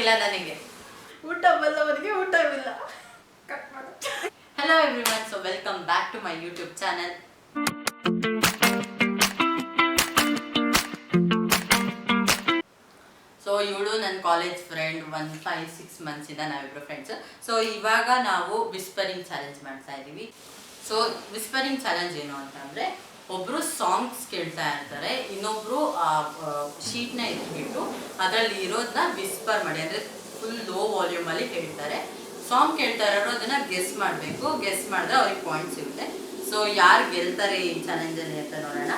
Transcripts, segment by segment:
ಹಾಕಿಲ್ಲ ನನಗೆ. ಊಟ ಬಲ್ಲವನಿಗೆ ಊಟವಿಲ್ಲ. Hello everyone, so welcome back to my YouTube channel. So ಇವಳು ನನ್ನ ಕಾಲೇಜ್ ಫ್ರೆಂಡ್, 5-6 months ಇಂದ ನಾವಿಬ್ರು ಫ್ರೆಂಡ್ಸ್. ಸೊ ಇವಾಗ ನಾವು ವಿಸ್ಪರಿಂಗ್ ಚಾಲೆಂಜ್ ಮಾಡ್ತಾ ಇದ್ದೀವಿ. ಸೊ ವಿಸ್ಪರಿಂಗ್ ಚಾಲೆಂಜ್ ಏನು ಅಂತಂದರೆ, ಒಬ್ಬರು ಸಾಂಗ್ಸ್ ಕೇಳ್ತಾ ಇರ್ತಾರೆ, ಇನ್ನೊಬ್ಬರು ಶೀಟ್ನ ಎತ್ಬಿಟ್ಟು ಅದರಲ್ಲಿ ಇರೋದನ್ನ ವಿಸ್ಪರ್ ಮಾಡಿ, ಅಂದರೆ ಫುಲ್ ಲೋ ವಾಲ್ಯೂಮಲ್ಲಿ ಹೇಳ್ತಾರೆ. ಸಾಂಗ್ ಕೇಳ್ತಾ ಇರೋರು ಅದನ್ನು ಗೆಸ್ ಮಾಡಬೇಕು. ಗೆಸ್ ಮಾಡಿದ್ರೆ ಅವ್ರಿಗೆ ಪಾಯಿಂಟ್ ಸಿಗುತ್ತೆ. ಸೊ ಯಾರು ಗೆಲ್ತಾರೆ ಈ ಚಾಲೆಂಜಲ್ಲಿ ಅಂತ ನೋಡೋಣ.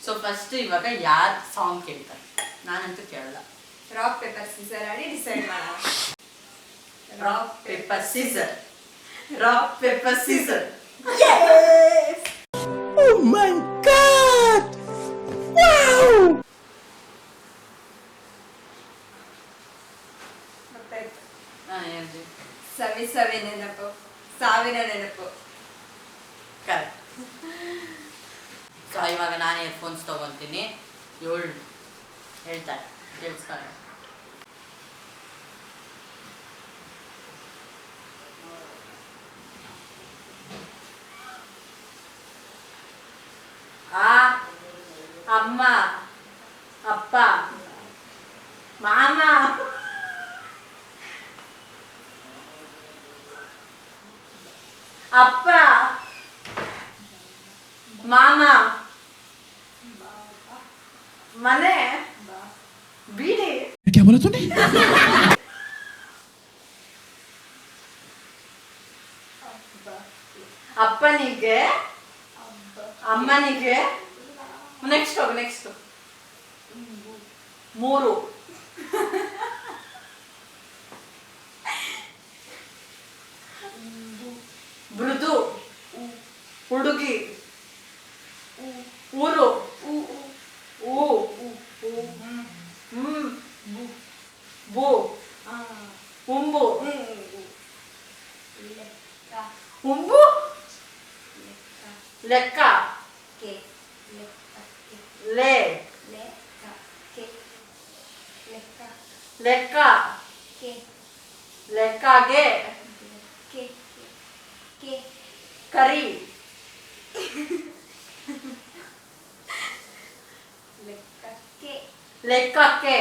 ಸೊ ಫಸ್ಟ್ ಇವಾಗ ಯಾರು ಸಾಂಗ್ ಕೇಳ್ತಾರೆ? ನಾನಂತೂ ಕೇಳಲ್ಲ. ರಾಕ್ ಪೇಪರ್ ಸೀಸರ್ ಆಡಿ ಡಿಸೈಡ್ ಮಾಡೋಣ. Rock paper scissor. Rock paper scissor. Yes! Oh my God! Wow! ಗೊತ್ತಾಯ್ತು. ಏನು ಸವಿ ನೆನಪು, ಸಾವಿನ ನೆನಪು. ಕರೆಕ್ಟ್. ಸೊ ಇವಾಗ ನಾನು ಇಯರ್ಫೋನ್ಸ್ ತೊಗೊತೀನಿ. ಇವಳು ಹೇಳ್ತಾರೆ, ಕೇಳಿಸ್ಕೊಳ್ಳಿ. ಅಮ್ಮ, ಅಪ್ಪ, ಮಾಮ, ಅಪ್ಪ, ಮಾಮ, ಮನೆ, ಬೀಡಿ. क्या बोला तूने? ಅಪ್ಪನಿಗೆ, ಅಮ್ಮನಿಗೆ. ನೆಕ್ಸ್ಟ್ ಹೋಗು, ನೆಕ್ಸ್ಟ್ 3. ಮೃದು, ಹುಡುಗಿ, ಊರು, ಬು, ಉಂಬು, ಉಂಬು, ಲೆಕ್ಕ, ಲೇ, ಲೆಕ್ಕ, ಲೆಕ್ಕಗೆ, ಕರಿ, ಲೆಕ್ಕಕ್ಕೆ,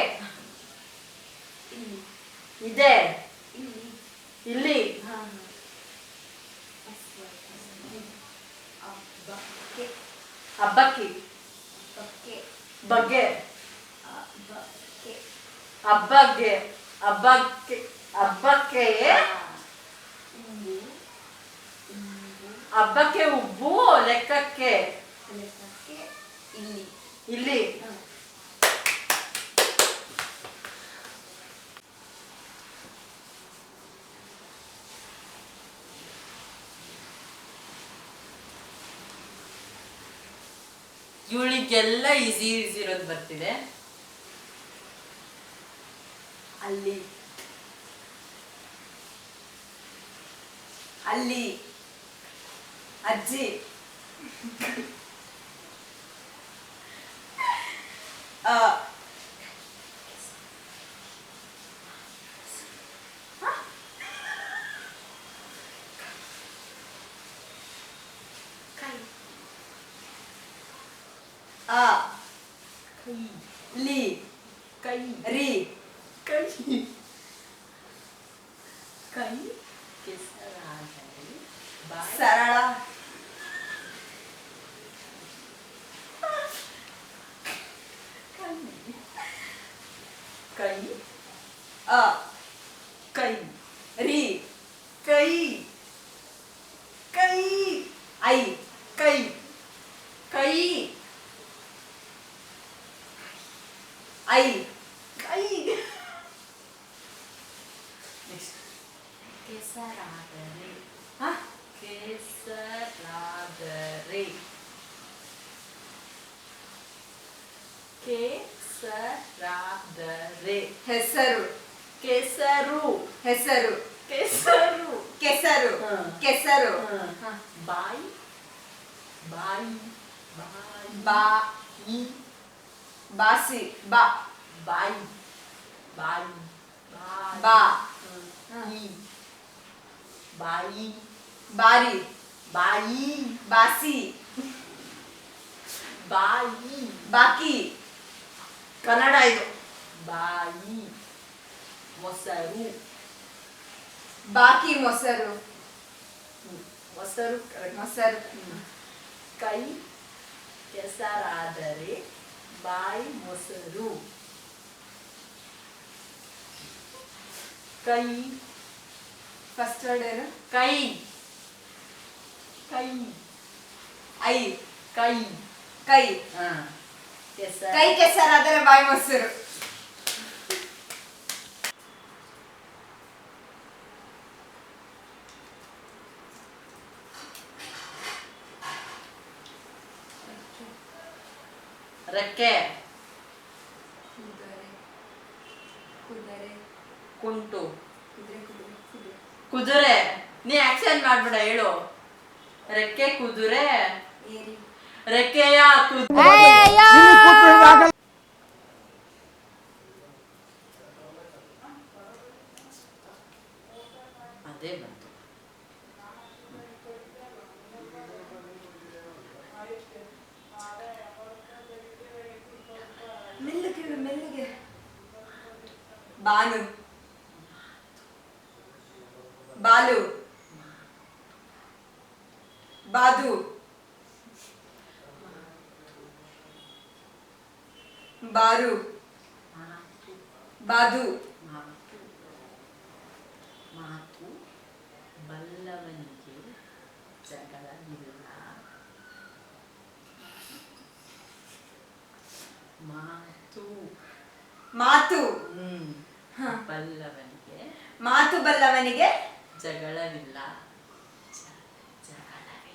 ಇದೆ, ಇಲ್ಲಿ, ಹಬ್ಬಕ್ಕಿ, ಬಗ್ಗೆ, ಹಬ್ಬಕ್ಕೆ, ಹಬ್ಬಕ್ಕೆ, ಹಬ್ಬಕ್ಕೆ, ಹಬ್ಬಕ್ಕೆ, ಉಬ್ಬು, ಲೆಕ್ಕಕ್ಕೆ, ಇಲ್ಲಿ. ಇವಳಿಗೆಲ್ಲ ಈಸಿ ಇರೋದು ಬರ್ತಿದೆ. ಅಲ್ಲಿ, ಅಲ್ಲಿ, ಅಜ್ಜಿ, ಲಿ, ಕೈ, ರಿ, ಕೈ, ಕೈ, ಸರಳ, ಕೈ, ಕೈ, ರಿ, ಕೈ, ಕೈ, ಐ, ಕೈ, ಕೈ, ಐ, ಕೈ. ಕೆಸರಾದರೆ, ಕೆಸರಾದರೆ, ಕೆಸರಾದರೆ, ಹೆಸರು, ಕೆಸರು, ಹೆಸರು, ಕೆಸರು, ಕೆಸರು, ಕೆಸರು, ಬಾಯಿ, ಬಾಯಿ, ಬಾಯಿ, ಬಾಸಿ, ಬಾ, ಬಾಯಿ, ಬಾಯಿ, ಬಾ ಈ ಬಾಯಿ ಬಾರಿ ಬಾಯಿ ಬಾಸಿ ಬಾಯಿ ಬಾಕಿ ಕನ್ನಡ ಇದು ಬಾಯಿ ಮೊಸರು ಬಾಕಿ ಮೊಸರು ಮೊಸರು ಮೊಸರು ಕೈ ಕೆಸರಾದರೆ ಬಾಯಿ ಮೊಸರು ಕೈ ಫಸ್ಟ್ ವರ್ಡ್ ಏನು ಕೈ ಕೈ ಐ ಕೈ ಕೈ ಕೆಸರು ಕೈ ಕೆಸರಾದರೆ ಬಾಯಿ ಮೊಸರು ರೆಕ್ಕೆ ಕುದುರೆ ಕುದುರೆ ಕುಂಟು ಕುದುರೆ ಕುದುರೆ ಕುದುರೆ ಕುದುರೆ ನೀ ಆಕ್ಷನ್ ಮಾಡ್ಬೇಡ ಹೇಳು ರೆಕ್ಕೆ ಕುದುರೆ ಏರಿ ರೆಕ್ಕೆಯ ಕುದುರೆ ಅದೇ ಬಂತು ಮೆಲ್ಲಗೆ ಮೆಲ್ಲಗೆ ಬಾನು ಬಾಲು ಬಾದು ಬಾರು ಬಾದು ಮಾತು ಮಾತು ಬಲ್ಲವನಿಗೆ ಜಗಳವಿಲ್ಲ ಮಾತು ಮಾತು ಹ. ಬಲ್ಲವನಿಗೆ ಮಾತು ಬಲ್ಲವನಿಗೆ ಜಗಳವಿಲ್ಲ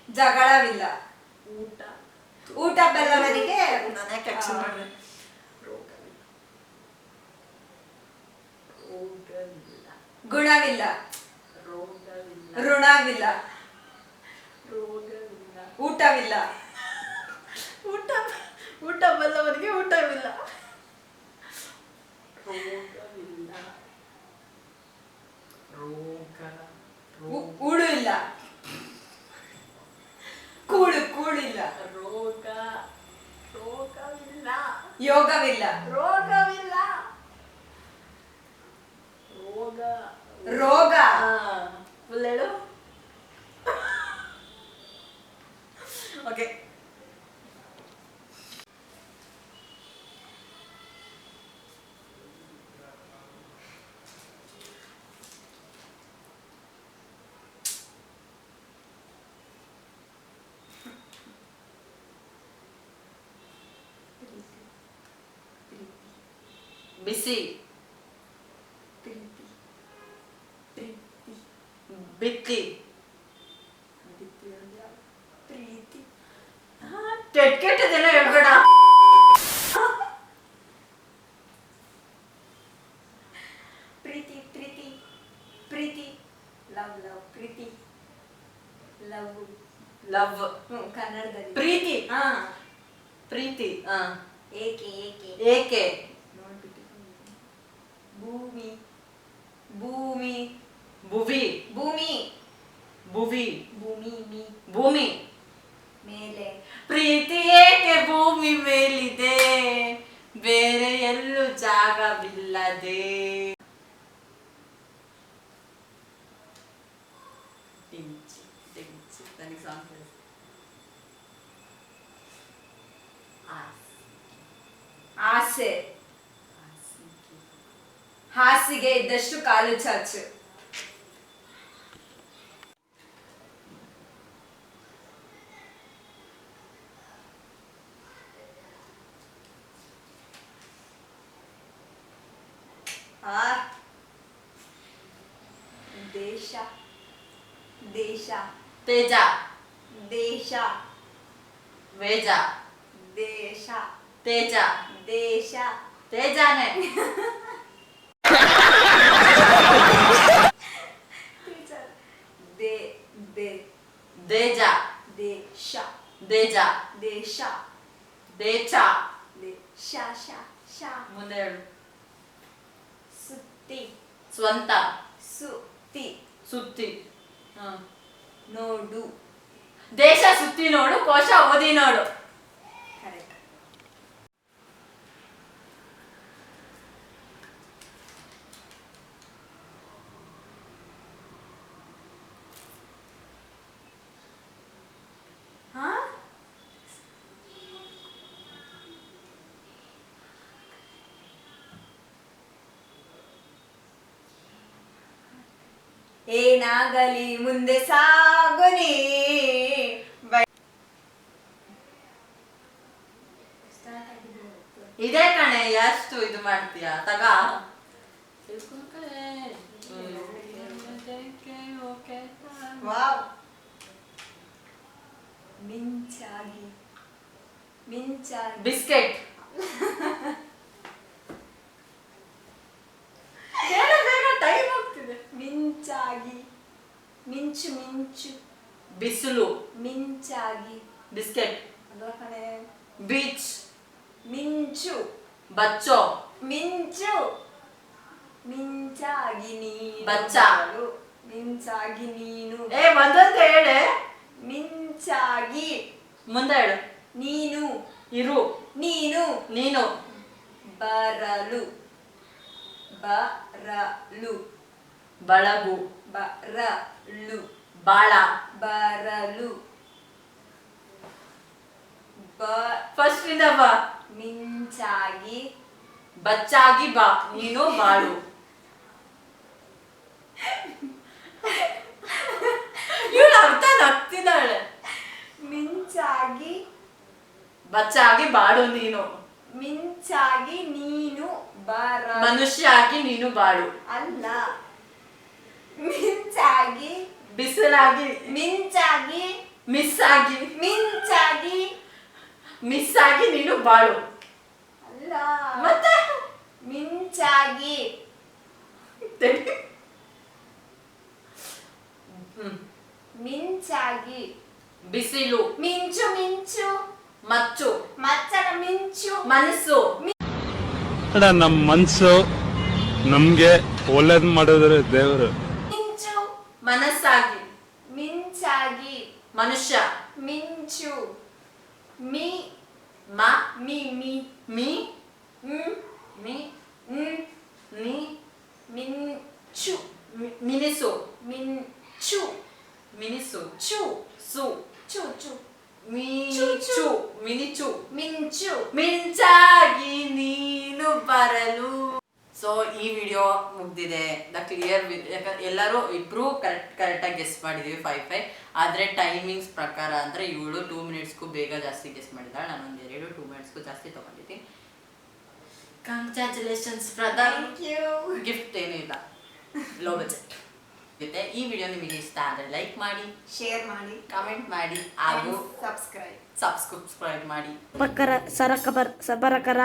ಜಗಳವಿಲ್ಲ ಊಟ ಊಟ ಬಲ್ಲವನಿಗೆ ನಾನೇ ಆಕ್ಷನ್ ಮಾಡಿದೆ ರೋಗವಿಲ್ಲ ರೋಗವಿಲ್ಲ ಗುಣವಿಲ್ಲ ರೋಗವಿಲ್ಲ ಋಣವಿಲ್ಲ ರೋಗವಿಲ್ಲ ಊಟವಿಲ್ಲ ಊಟ ಊಟ ಬಲ್ಲವನಿಗೆ ಊಟವಿಲ್ಲ ರೋಗವಿಲ್ಲ ರೋಗ ಉಳು ಇಲ್ಲ ಕೂಳು ಕೂಳಿಲ್ಲ ರೋಗ ರೋಗವಿಲ್ಲ ಯೋಗವಿಲ್ಲ ರೋಗವಿಲ್ಲ ರೋಗ ರೋಗ ಫುಲ್ ಹೇಳು ಓಕೆ ಬಿಸಿ ಪ್ರೀತಿ ಪ್ರೀತಿ ಬಿತ್ತಿ ಪ್ರೀತಿ ಕೆಟ್ಟದೇನೋ ಹೇಳ್ಬೇಡ ಪ್ರೀತಿ ಪ್ರೀತಿ ಪ್ರೀತಿ ಲವ್ ಲವ್ ಪ್ರೀತಿ ಲವ್ ಲವ್ ಕನ್ನಡದಲ್ಲಿ ಪ್ರೀತಿ ಹಾ ಪ್ರೀತಿ ಏಕೆ ಏಕೆ ಏಕೆ ನೋಡ್ಬಿಟ್ಟು ಭೂಮಿ ಭೂಮಿ ಭುವಿ ಭೂಮಿ ಭುವಿ ಭೂಮಿ ಮೀ ಭೂಮಿ ಮೇಲೆ ಪ್ರೀತಿ ಏಕೆ ಭೂಮಿ ಮೇಲಿದೆ ಬೇರೆ ಎಲ್ಲೂ ಜಾಗವಿಲ್ಲದೆ ಡಿಂಚಿ ಡಿಂಚಿ ನನಗೆ ಸಾಂಗ್ ಆಸೆ ಹಾಸಿಗೆ ಇದ್ದಷ್ಟು ಕಾಲು ಚಾಚು ಆ ದೇಶ ದೇಶ ತೇಜ ದೇಶ ವೇಜ ದೇಶ ತೇಜ ದೇಶ ತೇಜಾನೆ ದೇ ದೇ ದೇಜ ದೇಶ ದೇಜ ದೇಶ ದೇಚ ದೇಶ ಶ ಶ ಮುಂದೆ ಹೇಳು ಸುತ್ತಿ ಸ್ವಂತ, ಸುತ್ತಿ, ಸುತ್ತಿ, ನೋಡು. ದೇಶ ಸುತ್ತಿ ನೋಡು, ಕೋಶ ಓದಿ ನೋಡು. ಕರೆಕ್ಟ್. ಹಾ, ಏನಾಗಲಿ ಮುಂದೆ ಸಾಗುನಿ. ಇದೇ ಕಣೆ, ಎಷ್ಟು ಇದು ಮಾಡ್ತೀಯ ತಗ. ವಾವ್. ಮಿಂಚಾಗಿ, ಮಿಂಚಾಗಿ. ಬಿಸ್ಕೆಟ್. ಟೈಮ್ ಹೋಗ್ತಿದೆ. ಮಿಂಚಾಗಿ, ಮಿಂಚು ಮಿಂಚು. ಬಿಸಿಲು. ಮಿಂಚಾಗಿ. ಬಿಸ್ಕೆಟ್. ಅಲ್ಲ ಕಣೆ. ಬೀಚ್. ಮಿಂಚು. ಬಚ್ಚೋ. ಮಿಂಚು. ಮಿಂಚಾಗಿ ನೀನು. ಬಚ್ಚ. ಮಿಂಚಾಗಿ ನೀನು. ಒಂದೊಂದು ಹೇಳೆ. ಮಿಂಚಾಗಿ. ಮುಂದೆ ಹೇಳು. ನೀನು. ಇರು. ನೀನು. ನೀನು. ಬರಲು. ಬರಲು. ಬಳಗು. ಬರಲು. ಬಾಳ. ಬರಲು. ಫಸ್ಟ್ ಇಂದ ಬಾ. ಮಿಂಚಾಗಿ. ಬಚ್ಚಾಗಿ ಬಾ. ನೀನು ಬಾಳು. ಇವಳು ಅರ್ಥ ನಗ್ತಿದ್ದಾಳೆ. ಮಿಂಚಾಗಿ. ಬಚ್ಚಾಗಿ ಬಾಳು ನೀನು. ಮಿಂಚಾಗಿ ನೀನು ಬರಲು. ಮನುಷ್ಯ ಆಗಿ ನೀನು ಬಾಳು. ಅಲ್ಲ. ಮಿಂಚಾಗಿ. ಬಿಸಿಲಾಗಿ. ಮಿಂಚಾಗಿ. ಮಿಸ್ ಆಗಿ. ಮಿಂಚಾಗಿ. ಮಿಸ್ ಆಗಿ ನೀನು ಬಾಳು. ಅಲ್ಲ. ಮತ್ತೆ ಮಿಂಚಾಗಿ. ಮಿಂಚಾಗಿ. ಬಿಸಿಲು. ಮಿಂಚು ಮಿಂಚು. ಮಚ್ಚು. ಮಚ್ಚನ ಮಿಂಚು. ಮನಸ್ಸು. ನಮ್ಮ ಮನ್ಸು ನಮ್ಗೆ ಒಳ್ಳೇದ್ ಮಾಡಿದ್ರೆ ದೇವರು. ಮಿಂಚು. ಮನಸ್ಸಾಗಿ. ಮಿಂಚಾಗಿ. ಮನುಷ್ಯ. ಮಿಂಚು. ಮಿ. ಮ. ಮಿ ಮಿ. ಮಿ. ಮ್. ಮಿ. ಮ್. ನಿ. ಮಿಂಚು. ಮಿನಿಸು. ಮಿಂಚು. ಮಿನಿಸು. ಚು. ಸು. ಚು ಚು. ಮಿನಿಚು. ಮಿನಿಚು. ಮಿಂಚು. ಮಿಂಚಾಗಿ ನೀನು ಬರಲು. ಸೊ ಈ ವಿಡಿಯೋ ಮುಗ್ದಿದೆ. The clear. ಎಲ್ಲರೂ ಇಬ್ರು ಕರೆಕ್ಟಾಗಿ ಗೆಸ್ ಮಾಡಿದೀವಿ 5-5. ಆದರೆ ಟೈಮಿಂಗ್ಸ್ ಪ್ರಕಾರ ಅಂದರೆ ಇವಳು 2 ಮಿನಿಟ್ಸ್ಗೂ ಬೇಗ ಜಾಸ್ತಿ ಗೆಸ್ ಮಾಡಿದಾಳೆ. ನಾನೊಂದು 2 ಮಿನಿಟ್ಸ್ಗೂ ಜಾಸ್ತಿ ತೊಗೊಂಡಿದ್ದೀನಿ. Congratulations brother. Thank you. Gift ಏನೂ ಇಲ್ಲ, ಲೋ ಬಜೆಟ್. ಜೊತೆ ಈ ವಿಡಿಯೋ ನಿಮಗೆ ಇಷ್ಟ ಆದರೆ ಲೈಕ್ ಮಾಡಿ, ಶೇರ್ ಮಾಡಿ, ಕಮೆಂಟ್ ಮಾಡಿ ಹಾಗೂ ಸಬ್ಸ್ಕ್ರೈಬ್ ಮಾಡಿ. Sarakar, Sarakar, Sabarakar,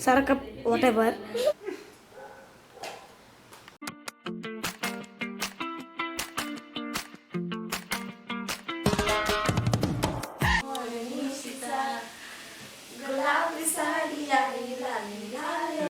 Sarak, whatever.